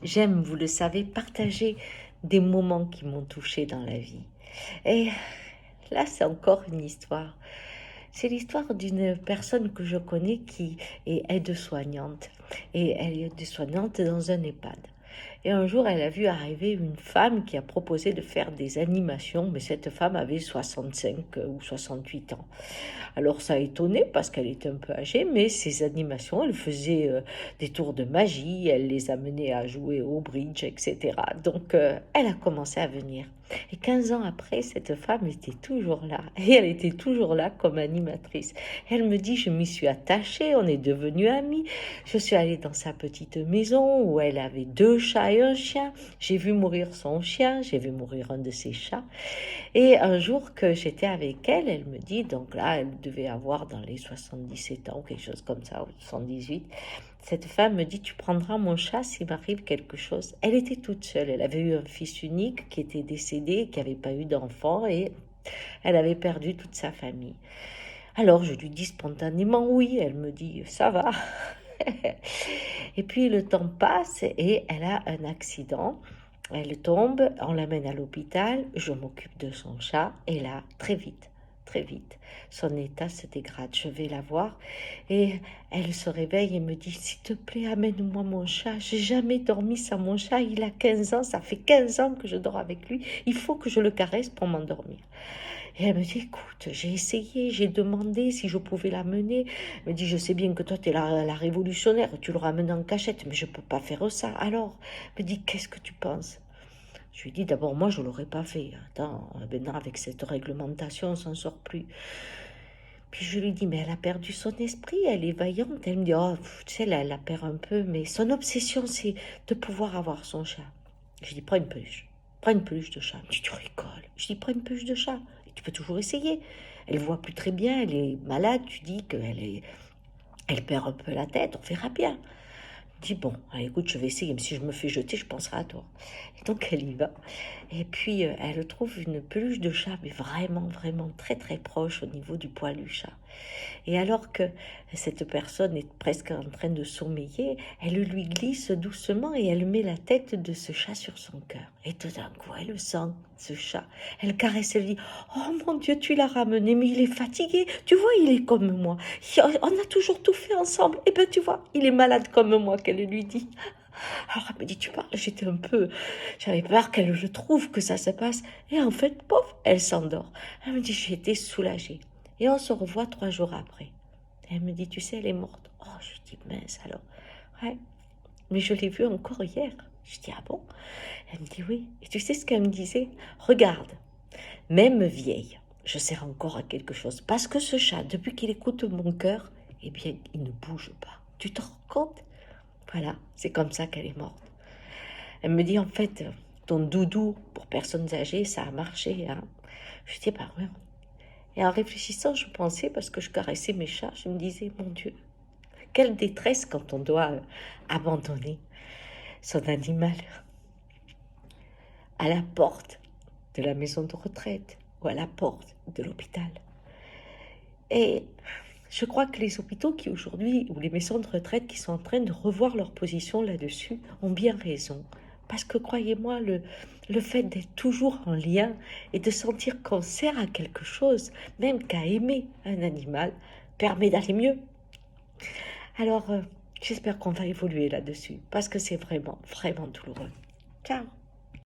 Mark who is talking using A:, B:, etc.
A: J'aime, vous le savez, partager des moments qui m'ont touchée dans la vie. Et là, c'est encore une histoire. C'est l'histoire d'une personne que je connais qui est aide-soignante. Et elle est aide-soignante dans un EHPAD. Et un jour, elle a vu arriver une femme qui a proposé de faire des animations, mais cette femme avait 65 ou 68 ans. Alors ça a étonné parce qu'elle était un peu âgée, mais ces animations, elle faisait des tours de magie, elle les amenait à jouer au bridge, etc. Donc elle a commencé à venir. Et 15 ans après, cette femme était toujours là. Et elle était toujours là comme animatrice. Elle me dit, je m'y suis attachée, on est devenus amis. Je suis allée dans sa petite maison où elle avait 2 chats et un chien. J'ai vu mourir son chien, j'ai vu mourir un de ses chats. Et un jour que j'étais avec elle, elle me dit, donc là, elle devait avoir dans les 77 ans, quelque chose comme ça, ou 78. Cette femme me dit, tu prendras mon chat s'il m'arrive quelque chose. Elle était toute seule, elle avait eu un fils unique qui était décédé, qui n'avait pas eu d'enfant, et elle avait perdu toute sa famille. Alors je lui dis spontanément oui, elle me dit, ça va. Et puis le temps passe et elle a un accident. Elle tombe, on l'amène à l'hôpital, je m'occupe de son chat et là, très vite, son état se dégrade. Je vais la voir et elle se réveille et me dit, s'il te plaît, amène-moi mon chat. J'ai jamais dormi sans mon chat, il a 15 ans, ça fait 15 ans que je dors avec lui. Il faut que je le caresse pour m'endormir. Et elle me dit, écoute, j'ai essayé, j'ai demandé si je pouvais l'amener. Elle me dit, je sais bien que toi, tu es la révolutionnaire, tu le ramènes en cachette, mais je ne peux pas faire ça. Alors, elle me dit, qu'est-ce que tu penses? Je lui dis, d'abord, moi, je ne l'aurais pas fait. Attends, maintenant, avec cette réglementation, on ne s'en sort plus. Puis je lui dis, mais elle a perdu son esprit, elle est vaillante. Elle me dit, oh, tu sais, là, elle la perd un peu, mais son obsession, c'est de pouvoir avoir son chat. Je lui dis, prends une peluche. Prends une peluche de chat. Elle me dit, tu rigoles. Je dis, prends une peluche de chat. Et tu peux toujours essayer. Elle voit plus très bien, elle est malade. Tu dis elle perd un peu la tête, on verra bien. Je dis, bon, allez, écoute, je vais essayer, mais si je me fais jeter, je penserai à toi. Et donc, elle y va. Et puis, elle trouve une peluche de chat, mais vraiment, vraiment très, très proche au niveau du poil du chat. Et alors que cette personne est presque en train de sommeiller, elle lui glisse doucement et elle met la tête de ce chat sur son cœur. Et tout d'un coup, elle le sent, ce chat. Elle caresse, elle dit, oh mon Dieu, tu l'as ramené, mais il est fatigué. Tu vois, il est comme moi. On a toujours tout fait ensemble. Et ben tu vois, il est malade comme moi, qu'elle lui dit. Alors elle me dit, tu parles, j'avais peur qu'elle je trouve que ça se passe. Et en fait, pauvre, elle s'endort. Elle me dit, j'ai été soulagée. Et on se revoit 3 jours après. Elle me dit, tu sais, elle est morte. Oh, je dis, mince alors. Ouais, mais je l'ai vue encore hier. Je dis, ah bon? Elle me dit, oui. Et tu sais ce qu'elle me disait? Regarde, même vieille, je sers encore à quelque chose. Parce que ce chat, depuis qu'il écoute mon cœur, eh bien, il ne bouge pas. Tu te rends compte? Voilà, c'est comme ça qu'elle est morte. Elle me dit, en fait, ton doudou pour personnes âgées, ça a marché. Hein. Je dis, bah oui. Et en réfléchissant, je pensais, parce que je caressais mes chats, je me disais, mon Dieu, quelle détresse quand on doit abandonner son animal à la porte de la maison de retraite ou à la porte de l'hôpital. Et je crois que les hôpitaux qui aujourd'hui, ou les maisons de retraite qui sont en train de revoir leur position là-dessus, ont bien raison. Parce que croyez-moi, le fait d'être toujours en lien et de sentir qu'on sert à quelque chose, même qu'à aimer un animal, permet d'aller mieux. Alors, j'espère qu'on va évoluer là-dessus, parce que c'est vraiment, vraiment douloureux. Ciao!